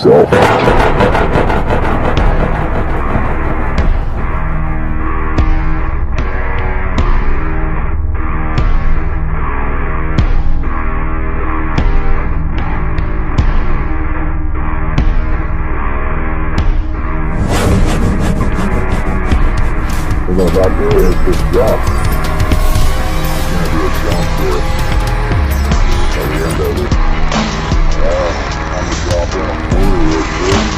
yourself. We're about to hit this drop. It's gonna be a jump for us by the end of it. I'm gonna drop in a 40 real quick.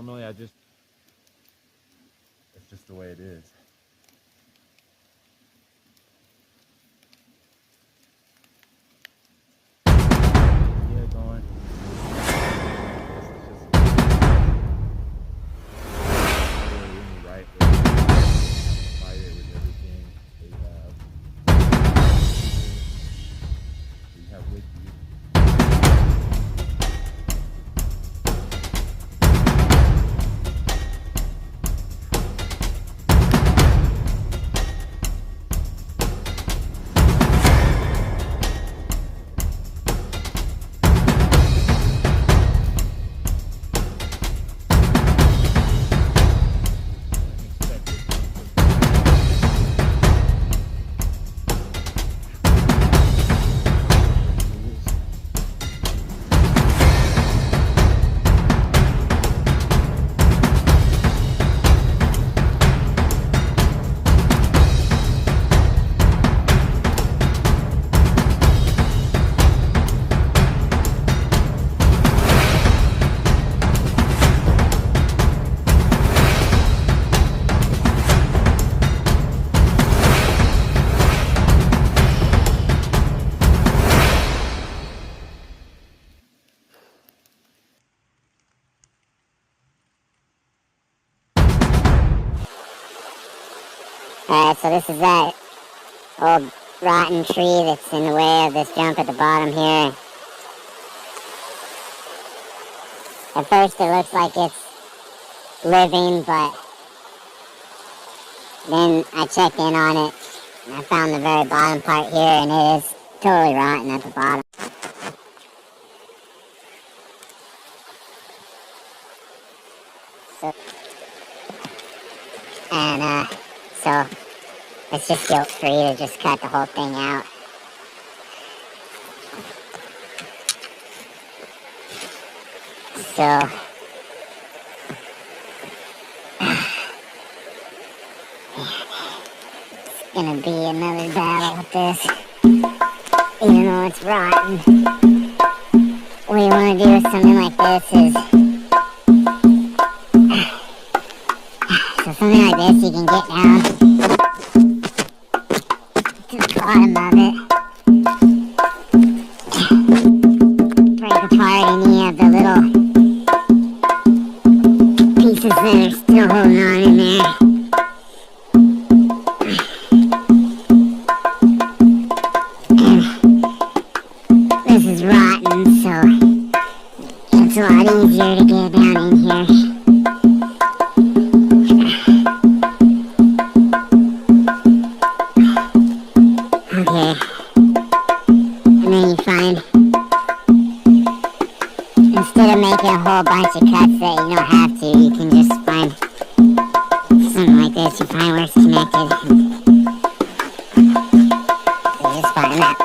Normally it's just the way it is. Yeah, going. Right. Fire with everything they have with you. Alright, so this is that old rotten tree that's in the way of this jump at the bottom here. At first it looks like it's living, but then I checked in on it and I found the very bottom part here, and it is totally rotten at the bottom. So it's just guilt-free to just cut the whole thing out. So it's gonna be another battle with this, even though it's rotten. What you want to do with something like this is, so something like this you can get down to the bottom of it, break apart any of the little pieces that are still holding on in there. This is rotten, so it's a lot easier to get down in here. Okay, and then you find, instead of making a whole bunch of cuts that you don't have to, you can just find something like this. You find where it's connected. You just find that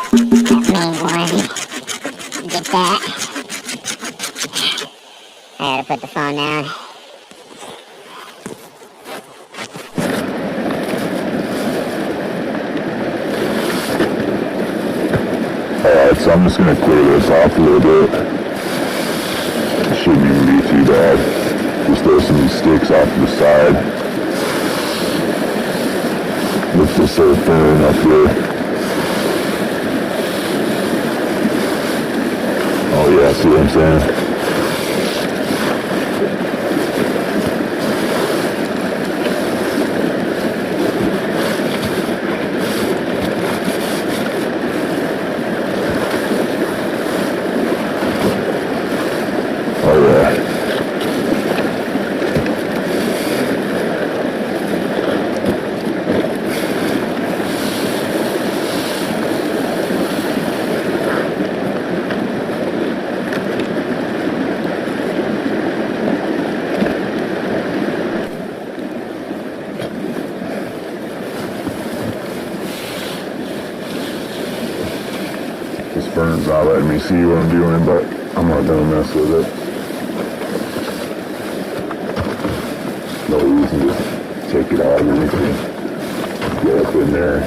main one. Get that. I gotta put the phone down. Alright, so I'm just gonna clear this off a little bit. It shouldn't even be too bad. Just throw some sticks off to the side. Lift this little fern up here. Oh yeah, see what I'm saying? This fern's not letting me see what I'm doing, but I'm not gonna mess with it. No reason to take it out or anything. Get up in there.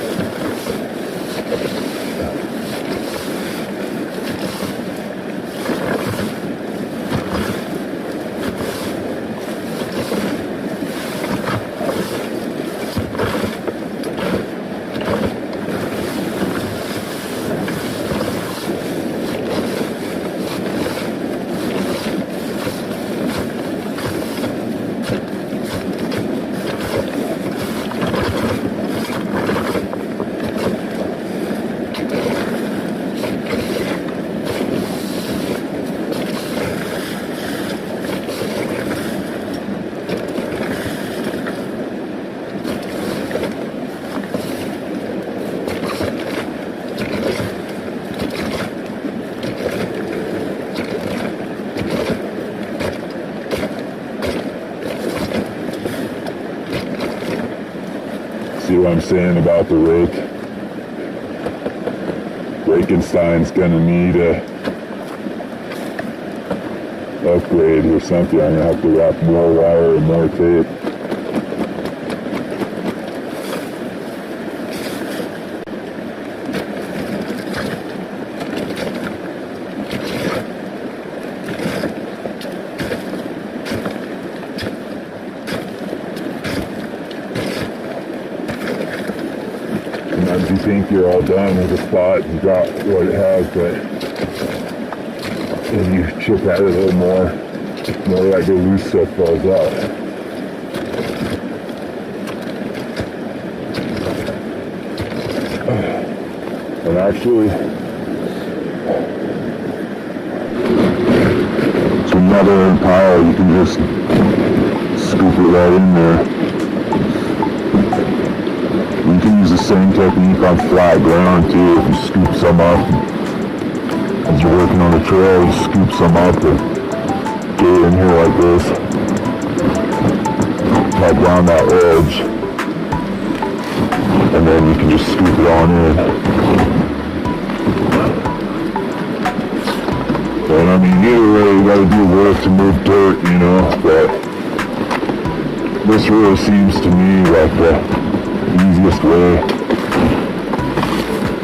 See what I'm saying about the rake? Rakenstein's gonna need a upgrade or something. I'm gonna have to wrap more wire and more tape. Sometimes you think you're all done with the spot and got what it has, but then you chip at it a little more like the loose stuff falls out. And actually, it's another pile, you can just scoop it right in there. You can use the same technique on flat ground too. If you scoop some up, as you're working on the trail, you scoop some up and get it in here like this. Right down that edge. And then you can just scoop it on in. And I mean, either way, you gotta do work to move dirt, you know, but this really seems to me like the easiest way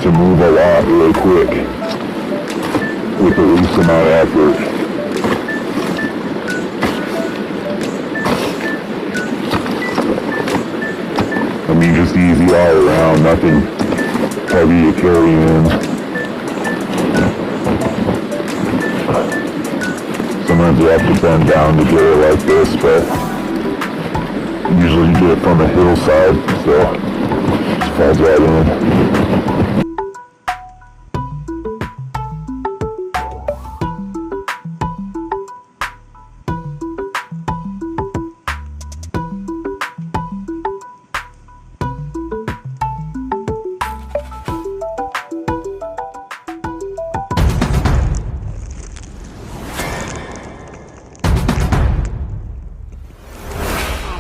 to move a lot really quick with the least amount of effort. I mean, just easy all around, nothing heavy to carry in. Sometimes you have to bend down to get it like this, but usually you get it from a hillside, so it just falls right in.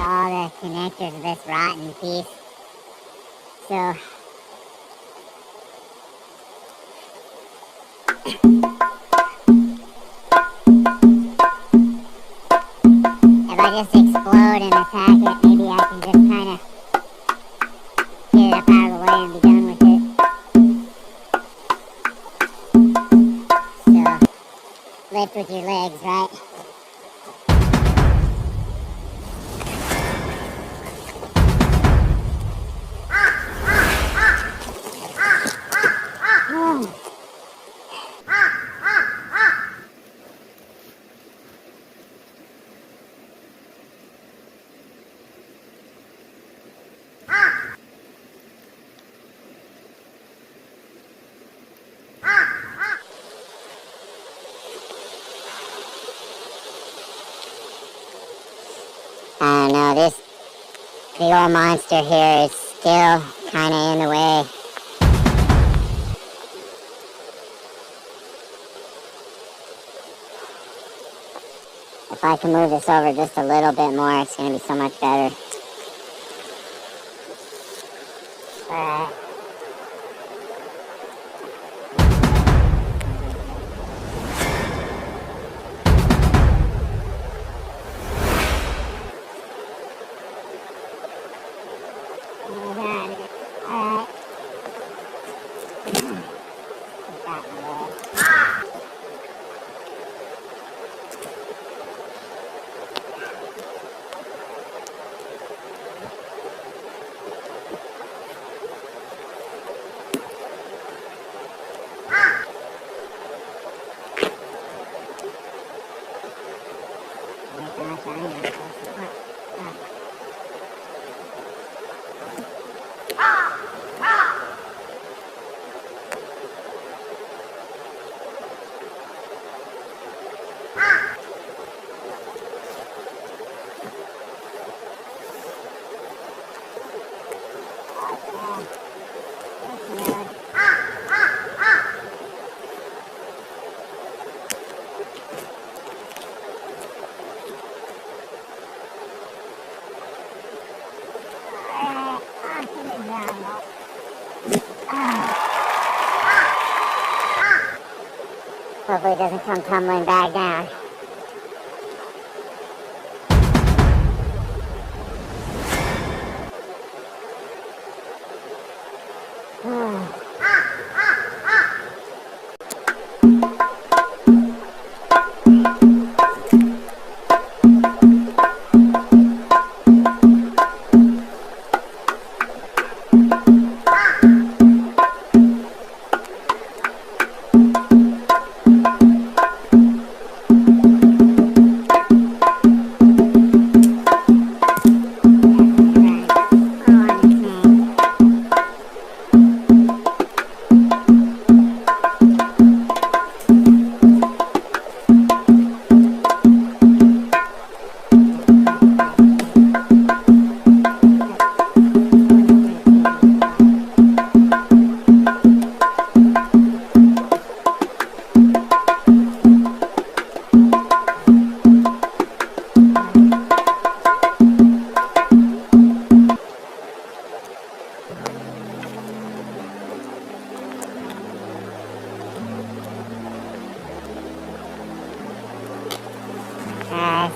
All the connectors of this rotten piece. So if I just explode and attack it, maybe I can just kind of get it up out of the way and be done with it. So lift with your legs, right? I don't know, this big old monster here is still kind of in the way. If I can move this over just a little bit more, it's going to be so much better. Alright. Hopefully it doesn't come tumbling back down.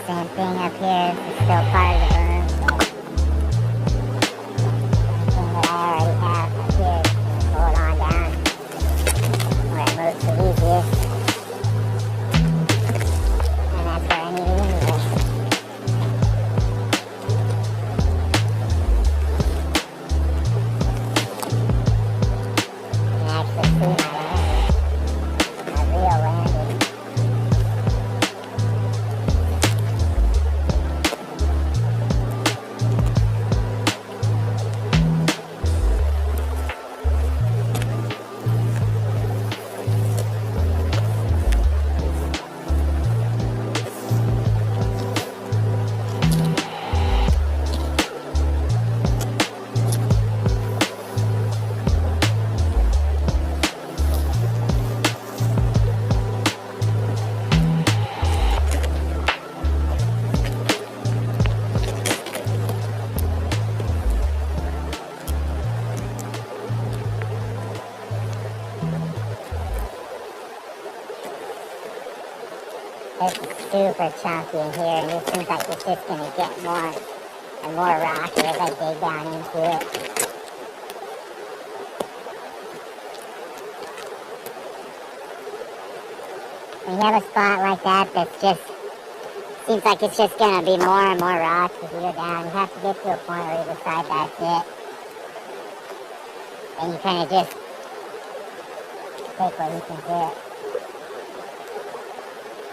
Same thing up here. It's still part of the berm. Everything that I already have up here, just pull it on down where it moves the easiest. And that's where I need it anyway. You can actually see my landing. My real landing. It's super chunky in here, and it seems like it's just going to get more and more rocky as I dig down into it. When you have a spot like that that's just, seems like it's just going to be more and more rock as you go down, you have to get to a point where you decide that's it. And you kind of just take what you can get.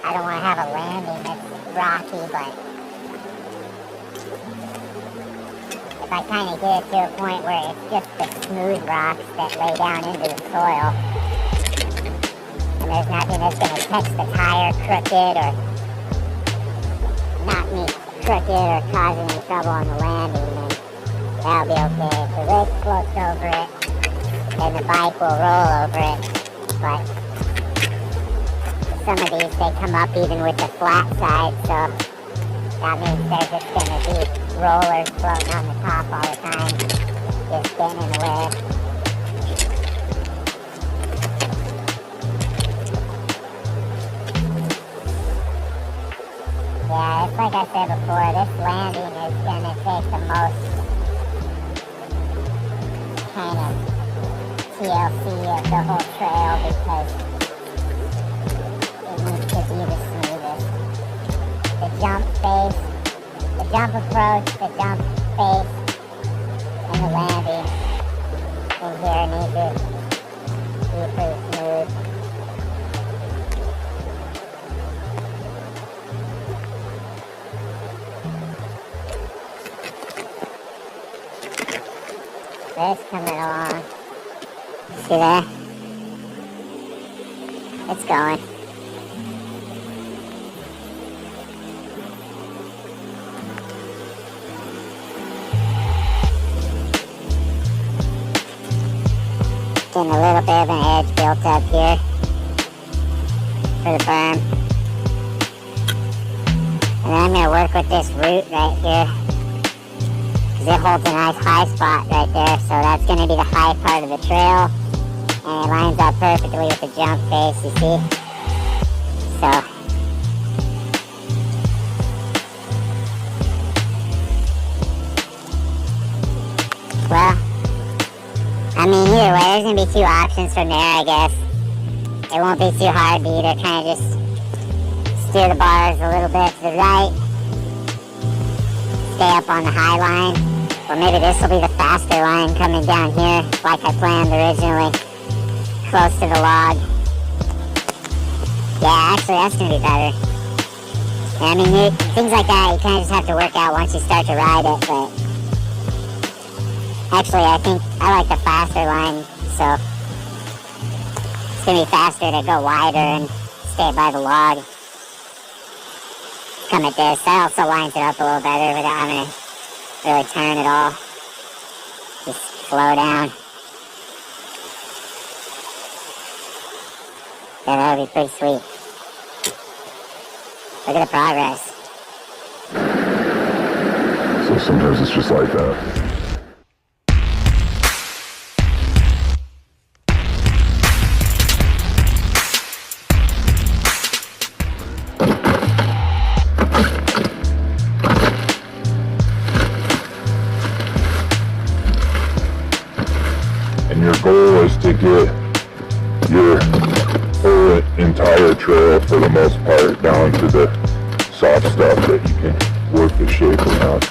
I don't want to have a landing that's rocky, but if I kind of get it to a point where it's just the smooth rocks that lay down into the soil, and there's nothing that's going to catch the tire crooked or knock me crooked or cause any trouble on the landing, then that'll be okay. If the rig floats over it, then the bike will roll over it, but some of these, they come up even with the flat side, so that means they're just going to be rollers floating on the top all the time, just getting in the way. Yeah, it's like I said before, this landing is going to take the most kind of TLC of the whole trail because it needs to be the smoothest. The jump face, the jump approach, the jump face, and the landing in here need to be pretty smooth. This coming along. See that? It's going. Getting a little bit of an edge built up here for the berm. And then I'm going to work with this root right here. It holds a nice high spot right there, so that's going to be the high part of the trail, and it lines up perfectly with the jump face, you see? mean, either way, there's gonna be two options from there, I guess. It won't be too hard to either kind of just steer the bars a little bit to the right, stay up on the high line, or maybe this will be the faster line coming down here like I planned originally, close to the log. Yeah, actually that's gonna be better. I mean, things like that you kind of just have to work out once you start to ride it, but actually I think I like the faster line, so it's gonna be faster to go wider and stay by the log. Come at this, that also lines it up a little better without having to really turn at all. Just flow down. Yeah, that would be pretty sweet. Look at the progress. So sometimes it's just like that. And your goal is to get your whole entire trail, for the most part, down to the soft stuff that you can work the shape around.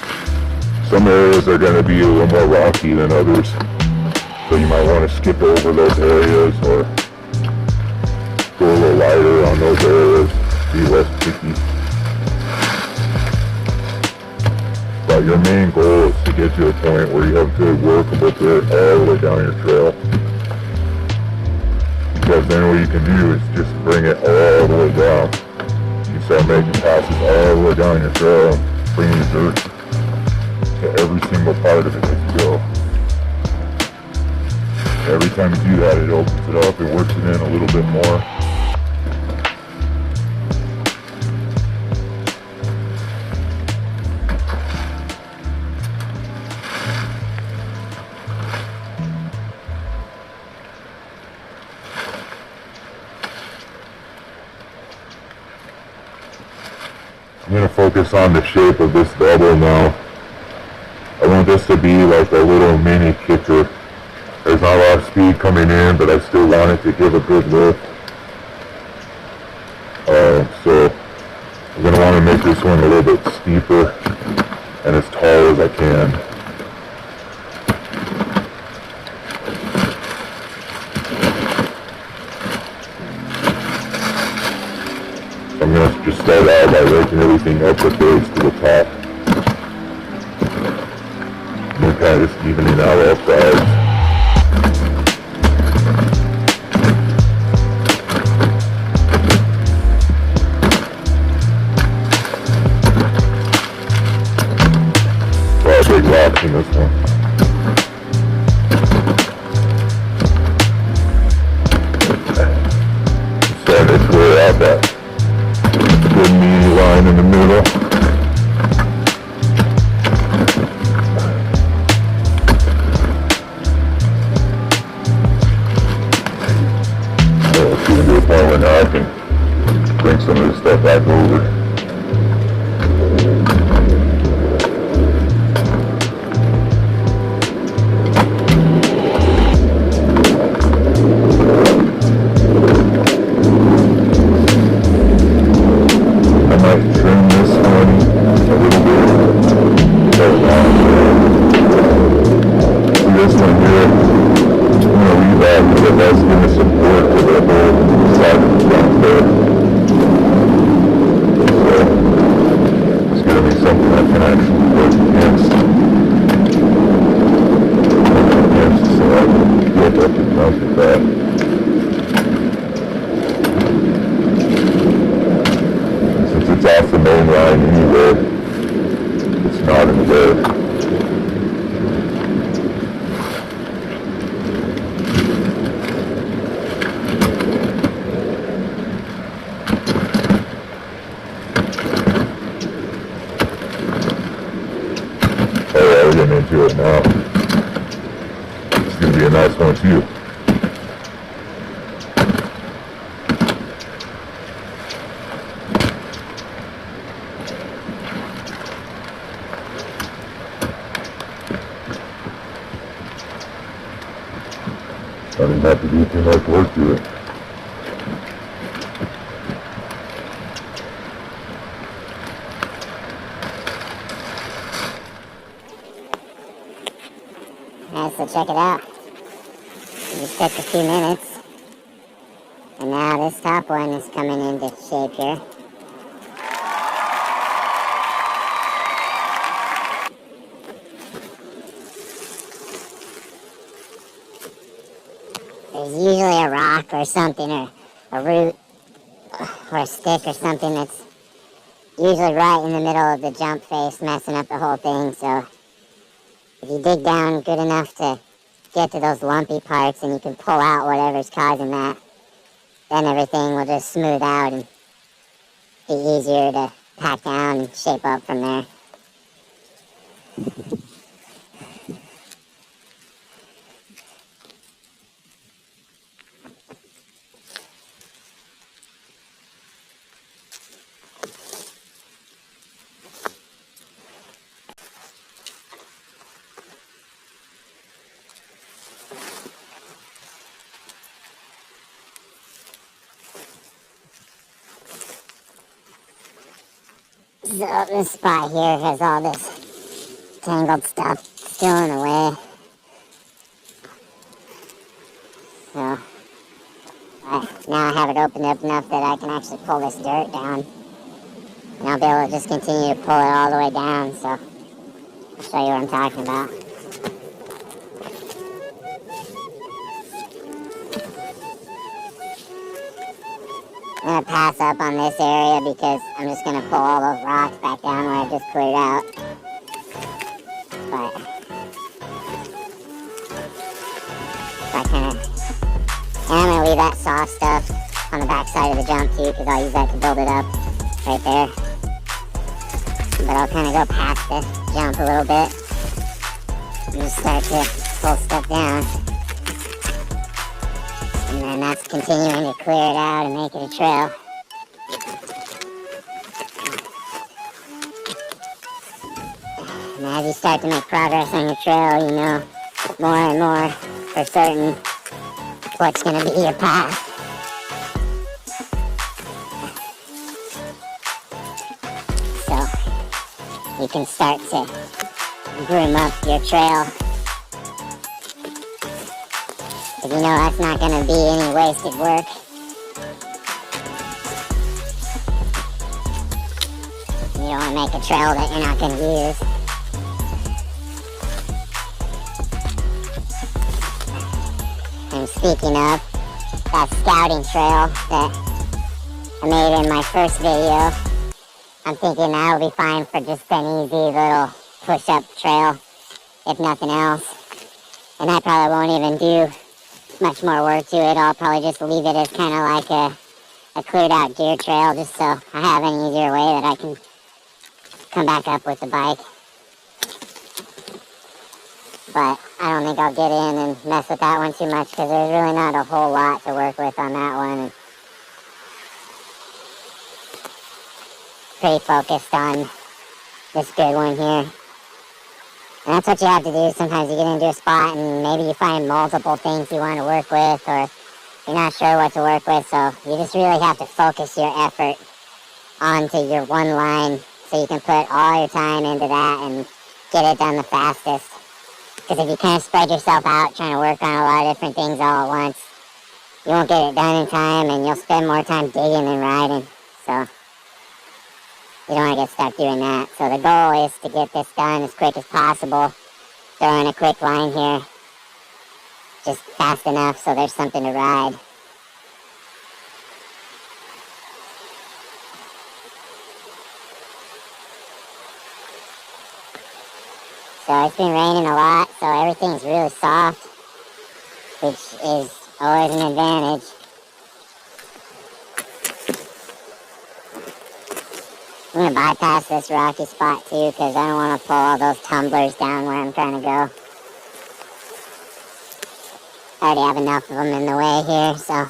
Some areas are going to be a little more rocky than others, so you might want to skip over those areas or go a little lighter on those areas, be less tricky. But your main goal is to get to a point where you have good workable dirt all the way down your trail. Because then what you can do is just bring it all the way down. You start making passes all the way down your trail, bringing the dirt to every single part of it as you go. Every time you do that, it opens it up, it works it in a little bit more. I'm going to focus on the shape of this double now. I want this to be like a little mini kicker. There's not a lot of speed coming in, but I still want it to give a good lift. So I'm going to want to make this one a little bit steeper and as tall as I can. I'm going to just start out by raking everything up the base to the top. And then kind of just evening out all sides. A lot of big rocks in this one. Starting to clear out that good meaty line in the middle. So let's do a point where now I can bring some of this stuff back over. Off the main line anyway, it's not in the way. Oh yeah, we're getting into it now. It's going to be a nice one too. didn't have to do too much work to it. Alright, so check it out. It just took a few minutes. And now this top one is coming into shape here. There's usually a rock or something, or a root, or a stick or something that's usually right in the middle of the jump face, messing up the whole thing. So if you dig down good enough to get to those lumpy parts and you can pull out whatever's causing that, then everything will just smooth out and be easier to pack down and shape up from there. So this spot here has all this tangled stuff still in the way. So now I have it opened up enough that I can actually pull this dirt down. And I'll be able to just continue to pull it all the way down. So I'll show you what I'm talking about. I'm going to pass up on this area because I'm just going to pull all those rocks back down where I just cleared out. But and I'm going to leave that soft stuff on the back side of the jump too, because I'll use that to build it up right there. But I'll kind of go past the jump a little bit and just start to pull stuff down. And then that's continuing to clear it out and make it a trail. And as you start to make progress on your trail, you know more and more for certain what's going to be your path. So you can start to groom up your trail. If you know that's not going to be any wasted work. You don't want to make a trail that you're not going to use. And speaking of that scouting trail that I made in my first video, I'm thinking that'll be fine for just an easy little push-up trail, if nothing else. And I probably won't even do much more work to it. I'll probably just leave it as kind of like a cleared out deer trail, just so I have an easier way that I can come back up with the bike. But I don't think I'll get in and mess with that one too much, because there's really not a whole lot to work with on that one. And pretty focused on this good one here. And that's what you have to do. Sometimes you get into a spot and maybe you find multiple things you want to work with, or you're not sure what to work with, so you just really have to focus your effort onto your one line so you can put all your time into that and get it done the fastest. Because if you kind of spread yourself out trying to work on a lot of different things all at once, you won't get it done in time and you'll spend more time digging than riding. So you don't want to get stuck doing that. So the goal is to get this done as quick as possible. Throw in a quick line here. Just fast enough so there's something to ride. So it's been raining a lot, so everything's really soft, which is always an advantage. I'm going to bypass this rocky spot too, because I don't want to pull all those tumblers down where I'm trying to go. I already have enough of them in the way here, so.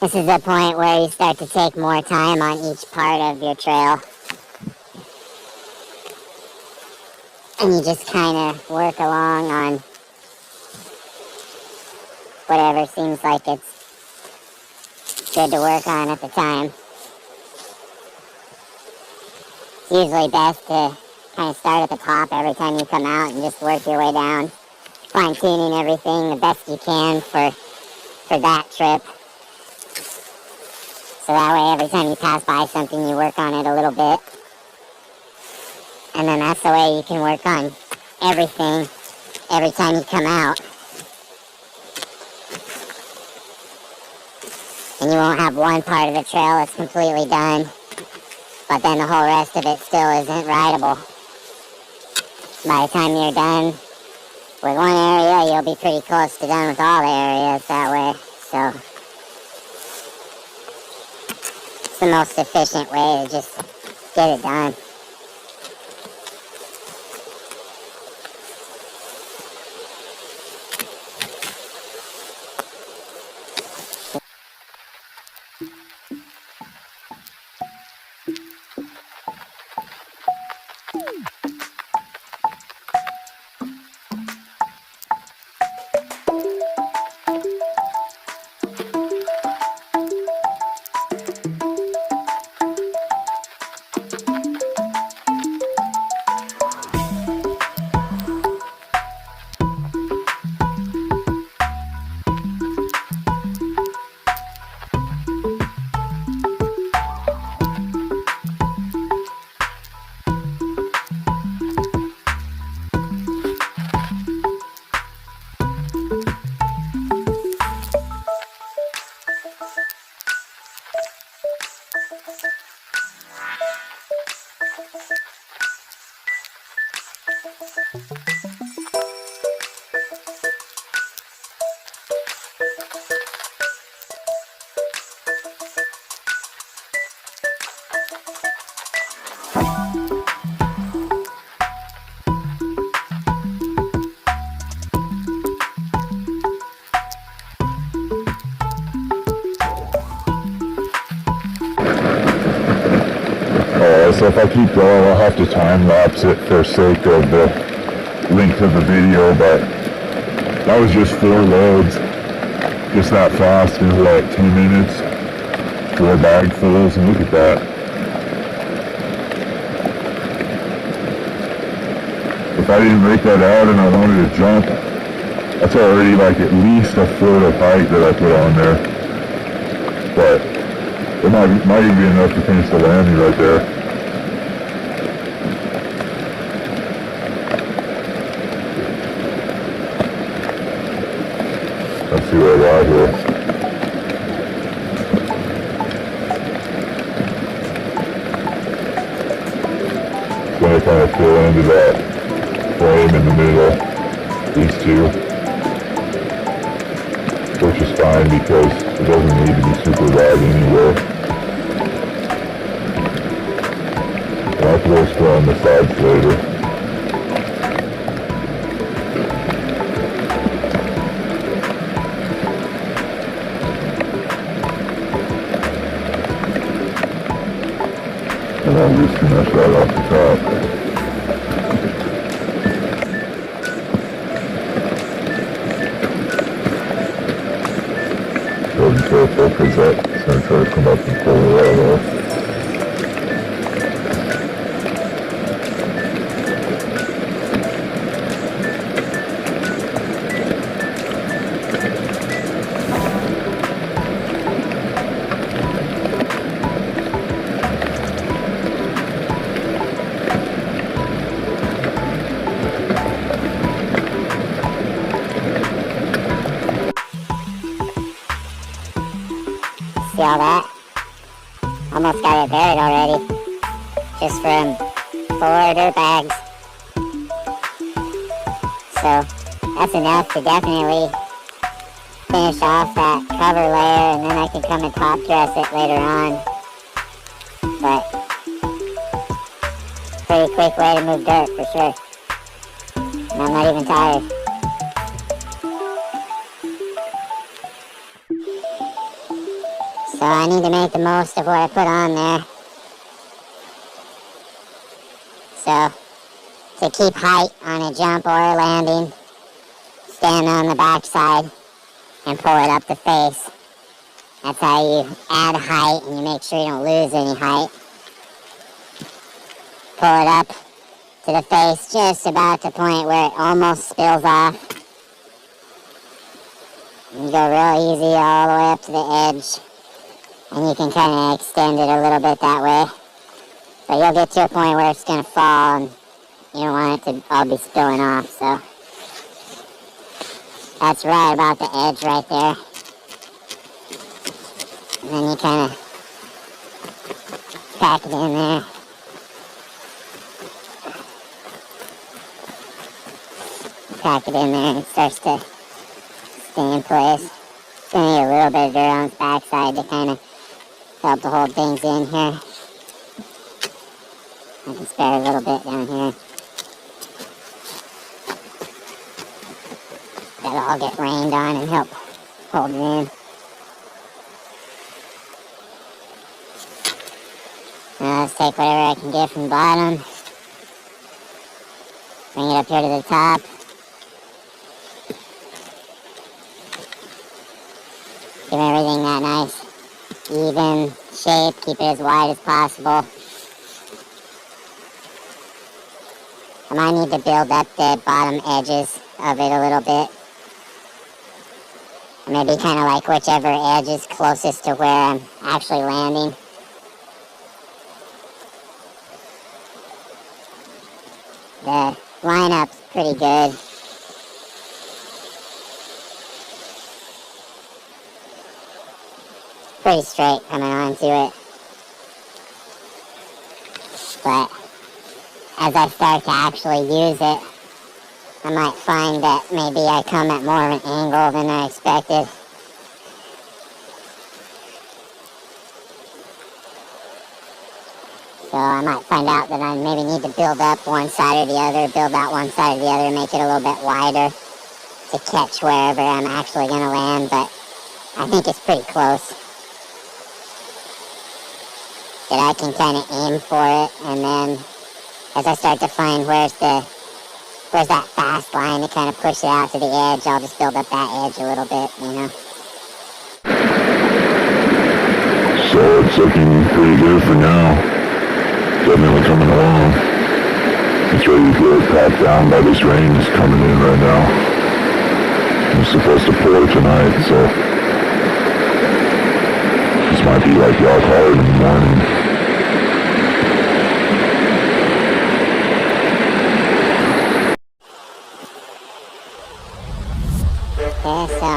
This is the point where you start to take more time on each part of your trail. And you just kind of work along on whatever seems like it's good to work on at the time. It's usually best to kind of start at the top every time you come out and just work your way down, fine-tuning everything the best you can for that trip. So that way every time you pass by something you work on it a little bit. And then that's the way you can work on everything every time you come out. And you won't have one part of the trail that's completely done, but then the whole rest of it still isn't rideable. By the time you're done with one area, you'll be pretty close to done with all the areas that way. So it's the most efficient way to just get it done. So if I keep going, I'll have to time lapse it for sake of the length of the video, but that was just 4 loads, just that fast in what, 10 minutes, 4 bagfuls, and look at that. If I didn't break that out and I wanted to jump, that's already like at least a foot of height that I put on there. But it might even be enough to finish the landing right there. Let's see what I got here. It's going to kind of fill into that frame in the middle, these two, which is fine because it doesn't need to be super wide anyway. And I can always fill on the sides later. And I'll just finish that off the top. So be careful because that's going to try to come up and pull it right off. See all that? Almost got it buried already. Just from 4 dirt bags. So that's enough to definitely finish off that cover layer, and then I can come and top dress it later on. But pretty quick way to move dirt for sure. And I'm not even tired. So I need to make the most of what I put on there. So to keep height on a jump or a landing, stand on the backside and pull it up the face. That's how you add height and you make sure you don't lose any height. Pull it up to the face just about the point where it almost spills off. You go real easy all the way up to the edge, and you can kind of extend it a little bit that way. But you'll get to a point where it's going to fall, and you don't want it to all be spilling off, so that's right about the edge right there. And then you kind of pack it in there. Pack it in there and it starts to stay in place. It's going to need a little bit of dirt on its backside to kind of help to hold things in here. I can spare a little bit down here. That'll all get rained on and help hold it in. Now let's take whatever I can get from the bottom. Bring it up here to the top. Give everything that nice, even shape. Keep it as wide as possible. I might need to build up the bottom edges of it a little bit. Maybe kind of like whichever edge is closest to where I'm actually landing. The lineup's pretty good. Pretty straight coming onto it. But as I start to actually use it, I might find that maybe I come at more of an angle than I expected. So I might find out that I maybe need to build up one side or the other, build out one side or the other, make it a little bit wider to catch wherever I'm actually going to land, but I think it's pretty close. That I can kind of aim for it, and then as I start to find where's that fast line to kind of push it out to the edge, I'll just build up that edge a little bit, you know. So it's looking pretty good for now. Definitely coming along. It's ready to get packed down by this rain that's coming in right now. It's supposed to pour tonight, so this might be like y'all hard in the morning. Okay, so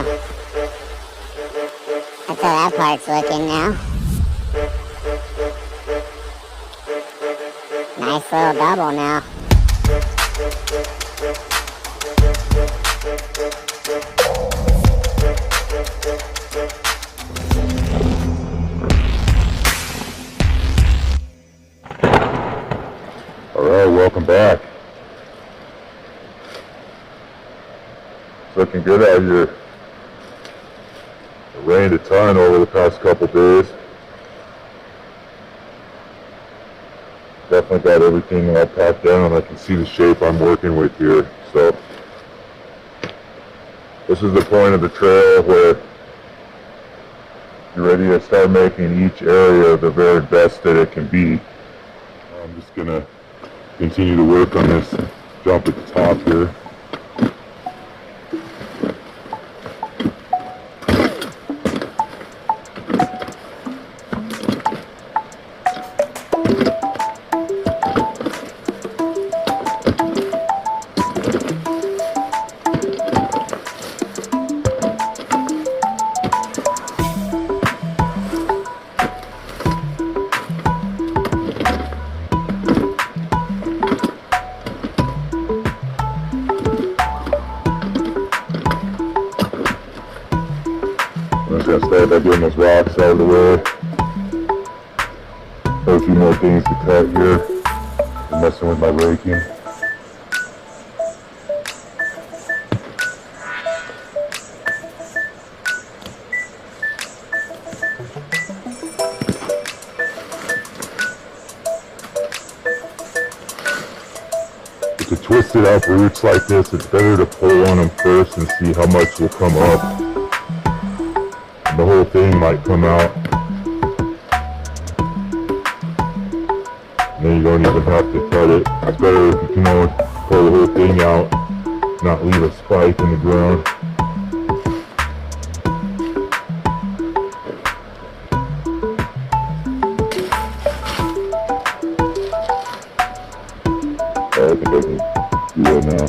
that's how that part's looking now. Nice little double now. Alright, welcome back. It's looking good out here. It rained a ton over the past couple days. Definitely got everything all packed down. I can see the shape I'm working with here. So this is the point of the trail where you're ready to start making each area the very best that it can be. I'm just gonna continue to work on this jump at the top here. I'm just gonna start by getting those rocks out of the way. Got a few more things to cut here. I'm messing with my raking. Get the twisted up roots like this, it's better to pull on them first and see how much will come up. The whole thing might come out. And then you don't even have to cut it. It's better if you can always pull the whole thing out, not leave a spike in the ground. I think I can do that now.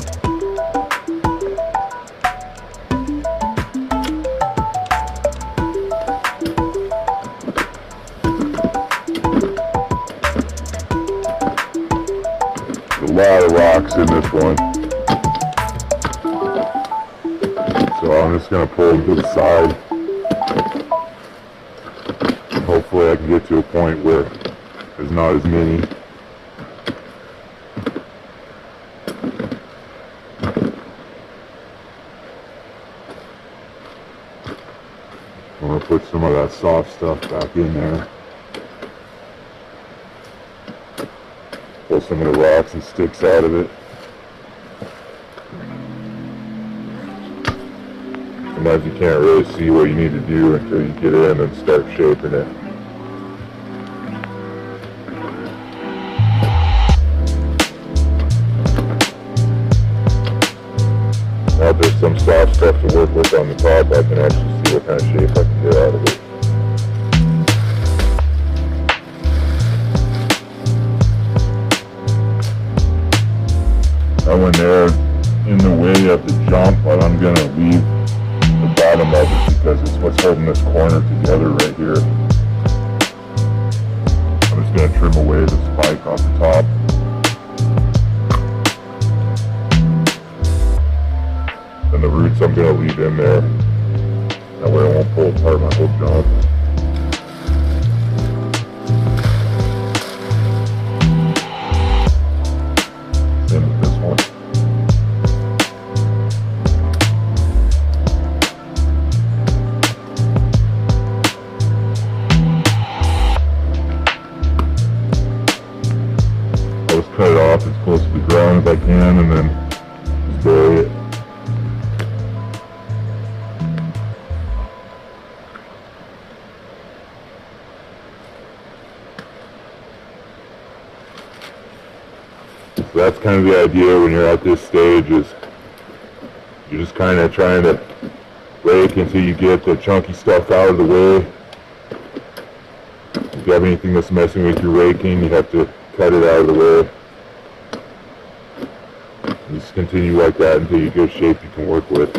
A lot of rocks in this one. So I'm just going to pull them to the side. Hopefully I can get to a point where there's not as many. I'm going to put some of that soft stuff back in there. Pull some of the rocks and sticks out of it. Sometimes you can't really see what you need to do until you get in and start shaping it. Now if there's some soft stuff to work with on the top, I can actually see what kind of shape I can get out of it. I went there in the way of the jump, but I'm going to leave the bottom of it because it's what's holding this corner together right here. I'm just going to trim away the spike off the top. And the roots I'm going to leave in there. That way I won't pull apart my whole jump. Same with this one. I'll just cut it off as close to the ground as I can and then just bury it. So that's kind of the idea when you're at this stage, is you're just kind of trying to rake until you get the chunky stuff out of the way. If you have anything that's messing with your raking, you have to cut it out of the way. And just continue like that until you get a shape you can work with.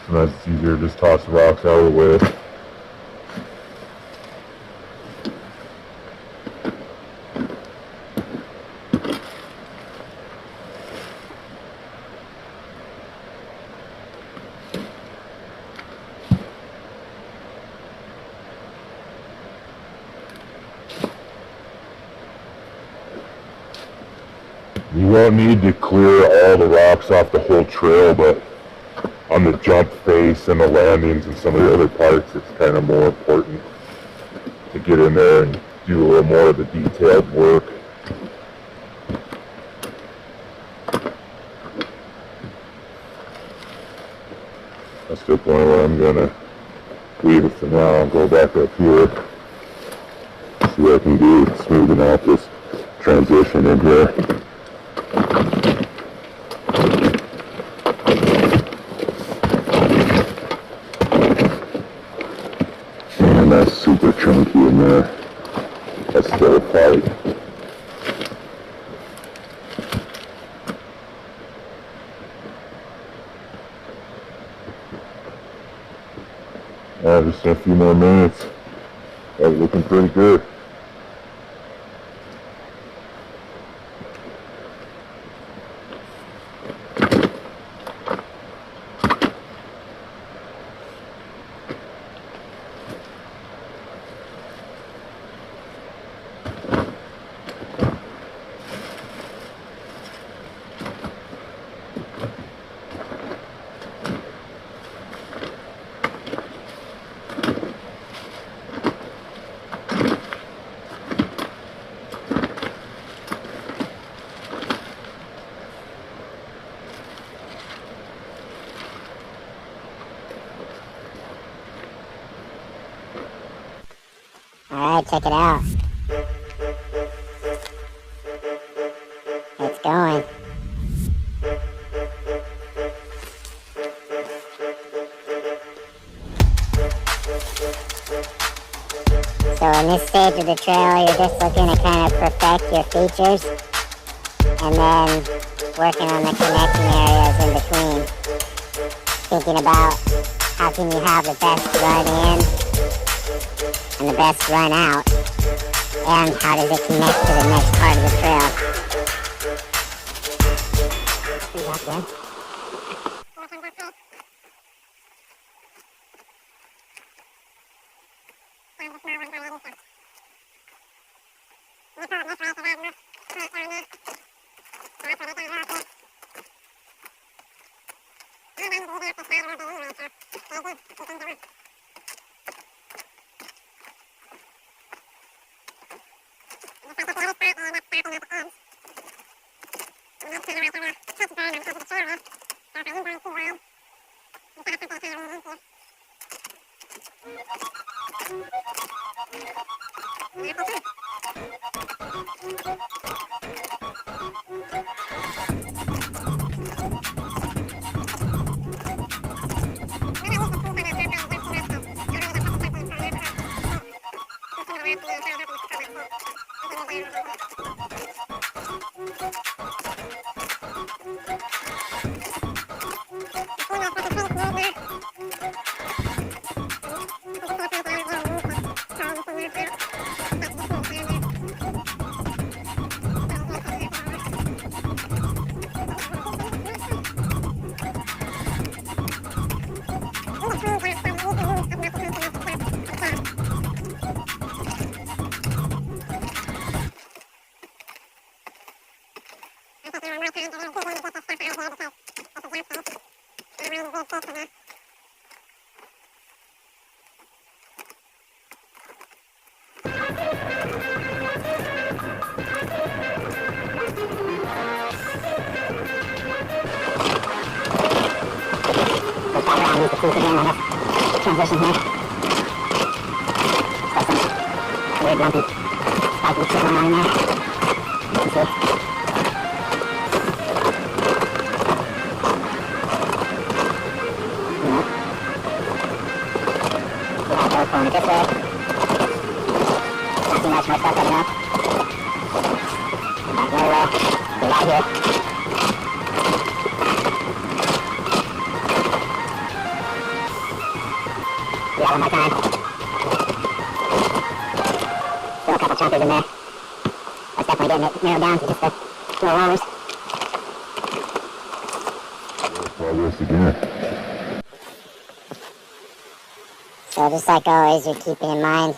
Sometimes it's easier to just toss the rocks out of the way. You won't need to clear all the rocks off the whole trail, but on the jump face and the landings and some of the other parts, it's kind of more important to get in there and do a little more of the detailed work. That's the point where I'm going to leave it for now and go back up here, see what I can do with smoothing out this transition in here. That's super chunky in there. That's still a fight. Just in a few more minutes. That's looking pretty good. check it out. It's going. So in this stage of the trail, you're just looking to kind of perfect your features and then working on the connection areas in between. Thinking about how can you have the best run in and the best run out, and how does it connect to the next part of the trail. See that there? Transition here. Got some weird lumpy spiky shit going on in there. You can see. We have those going this way. Not too much more stuff coming up. Back the other way. We're right here. One more time. Still a couple chunkers in there. That's definitely getting it narrowed down to just the little rollers. Progress again. So just like always, you're keeping in mind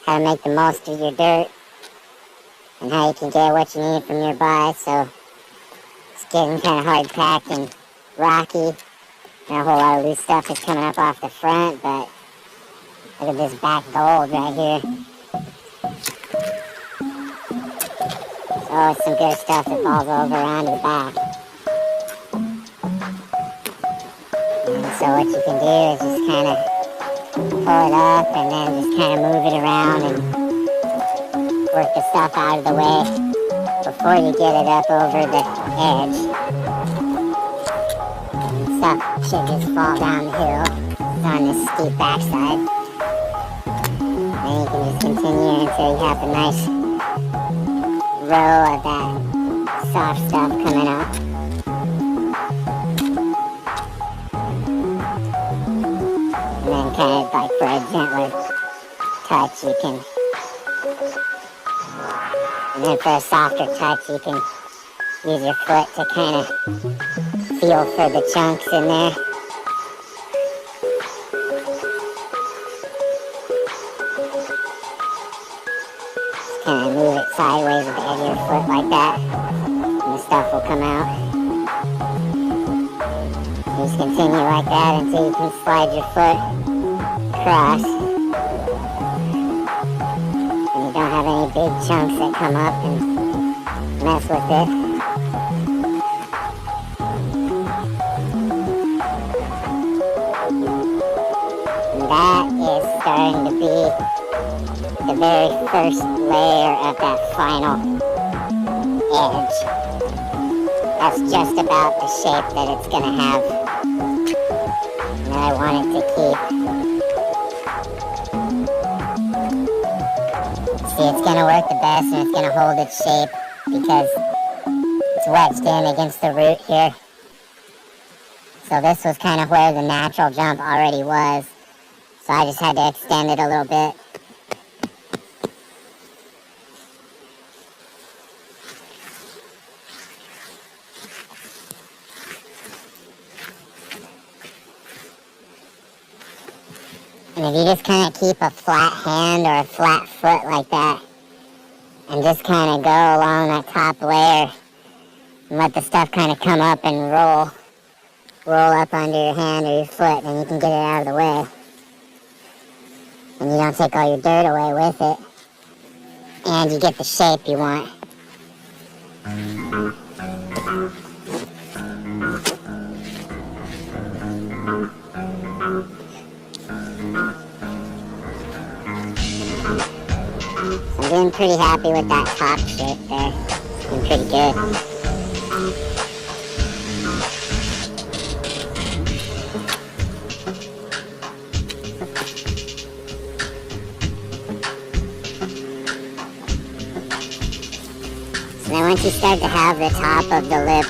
how to make the most of your dirt and how you can get what you need from nearby. So it's getting kind of hard packed and rocky. And a whole lot of loose stuff is coming up off the front, but look at this back gold right here. So it's some good stuff that falls over onto the back. And so what you can do is just kind of pull it up and then just kind of move it around and work the stuff out of the way before you get it up over the edge. And stuff should just fall down the hill. It's on this steep backside. And you can just continue until you have a nice row of that soft stuff coming up. And then kind of like for a gentler touch you can, and then for a softer touch you can use your foot to kind of feel for the chunks in there. Kind of move it sideways with the edge of your foot like that, and the stuff will come out. You just continue like that until you can slide your foot across, and you don't have any big chunks that come up and mess with it. And that is starting to be the very first layer of that final edge. That's just about the shape that it's going to have. And I want it to keep. See, it's going to work the best and it's going to hold its shape because it's wedged in against the root here. So this was kind of where the natural jump already was. So I just had to extend it a little bit. And if you just kind of keep a flat hand or a flat foot like that, and just kind of go along that top layer, and let the stuff kind of come up and roll up under your hand or your foot, then you can get it out of the way. And you don't take all your dirt away with it. And you get the shape you want. I'm doing pretty happy with that top shape there. It's been pretty good. So then once you start to have the top of the lip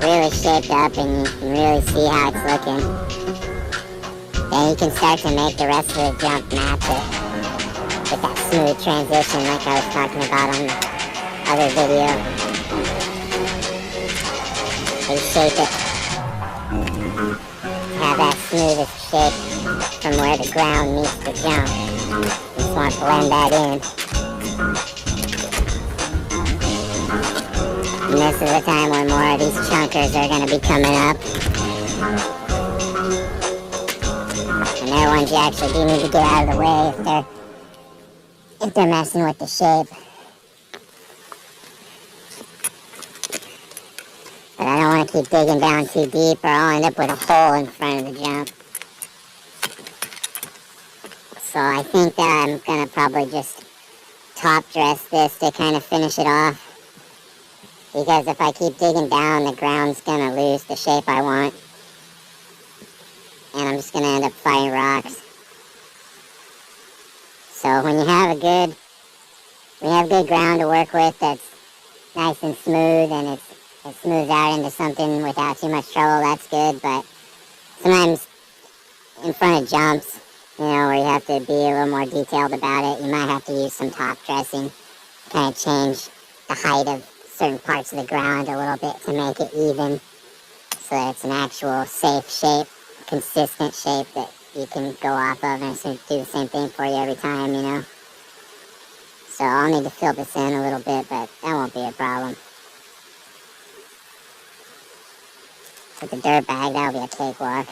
really shaped up and you can really see how it's looking, then you can start to make the rest of the jump match it with that smooth transition like I was talking about on the other video. So you shape it. Have that smoothest shape from where the ground meets the jump. You just want to blend that in. And this is the time when more of these chunkers are going to be coming up. And they're ones you actually do need to get out of the way if they're messing with the shape. But I don't want to keep digging down too deep or I'll end up with a hole in front of the jump. So I think that I'm going to probably just top dress this to kind of finish it off. Because if I keep digging down, the ground's going to lose the shape I want. And I'm just going to end up fighting rocks. So when you have good ground to work with that's nice and smooth and it smooths out into something without too much trouble, that's good. But sometimes in front of jumps, where you have to be a little more detailed about it, you might have to use some top dressing, kind of change the height of certain parts of the ground a little bit to make it even so that it's an actual safe shape, consistent shape that you can go off of and it's going to do the same thing for you every time, So I'll need to fill this in a little bit, but that won't be a problem. With the dirt bag, that'll be a cakewalk.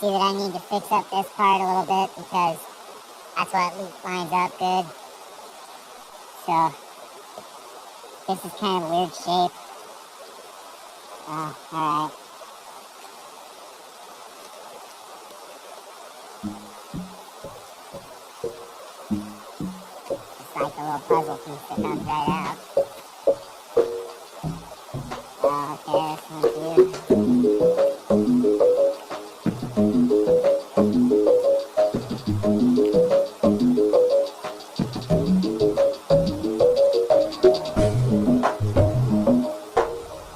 I need to fix up this part a little bit because that's what lines up good. So this is kind of a weird shape. Alright. It's like a little puzzle piece that comes right out. Okay, this one's here.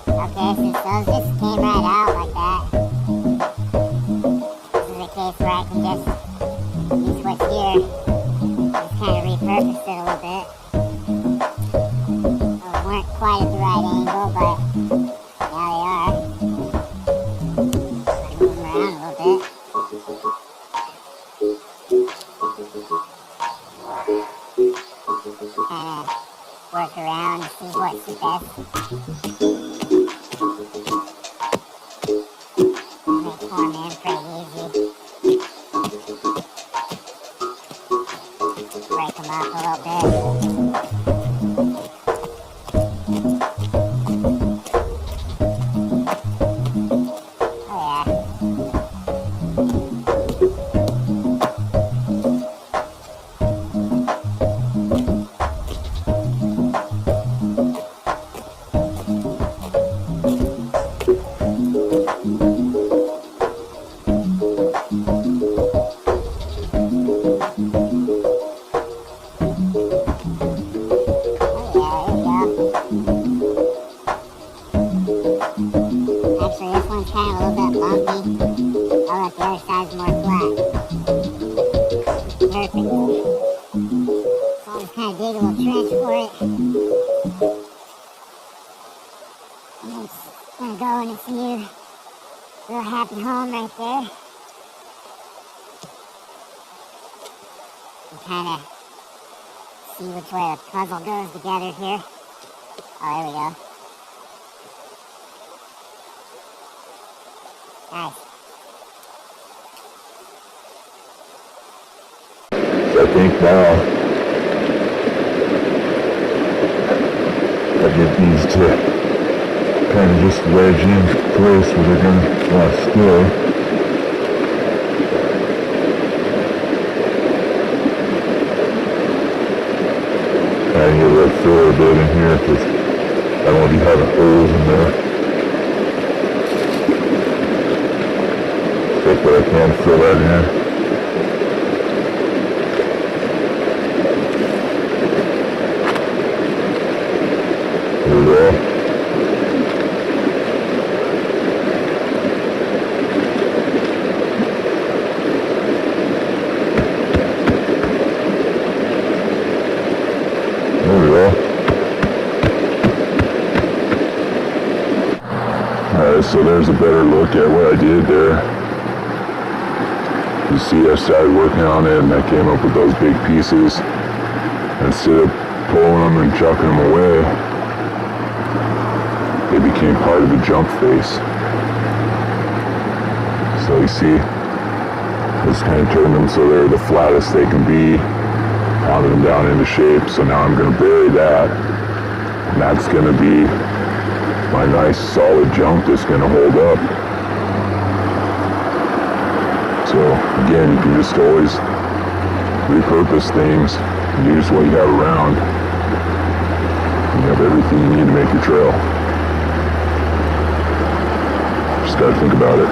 Okay, since those just came right out like that, here. Just kind of repurposed it a little bit. Well, they weren't quite at the right angle, but now they are. I move them around a little bit. Kind of work around and see what's the best. Make form in pretty easy. Break them up a little bit. Oh yeah. Gonna go in its new little happy home right there. And kind of see which way the puzzle goes together here. Oh, there we go. Nice. I think now I get these to kind of just wedge in place where they're going to want to stay. I need to fill a bit in here because I don't want to be having holes in there. Take what I can to fill that in. There we go. So there's a better look at what I did there. You see, I started working on it and I came up with those big pieces. Instead of pulling them and chucking them away, they became part of the jump face. So you see, just kind of turned them so they're the flattest they can be, pounded them down into shape. So now I'm going to bury that, and that's going to be my nice solid jump that's going to hold up. So again, you can just always repurpose things and use what you have around. You have everything you need to make your trail. Just got to think about it.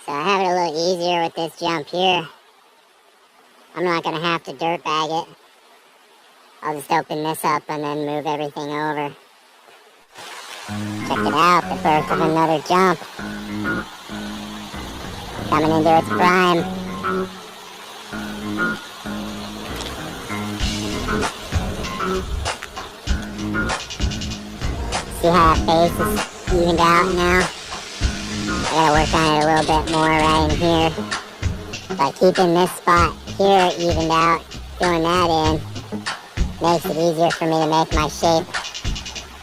So I have it a little easier with this jump here. I'm not going to have to dirt bag it. I'll just open this up and then move everything over. Check it out, the birth of another jump. Coming into its prime. See how that face is evened out now? I gotta work on it a little bit more right in here. But keeping this spot here evened out, filling that in, makes it easier for me to make my shape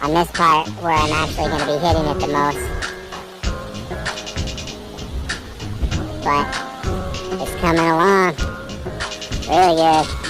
on this part where I'm actually going to be hitting it the most. But it's coming along really good.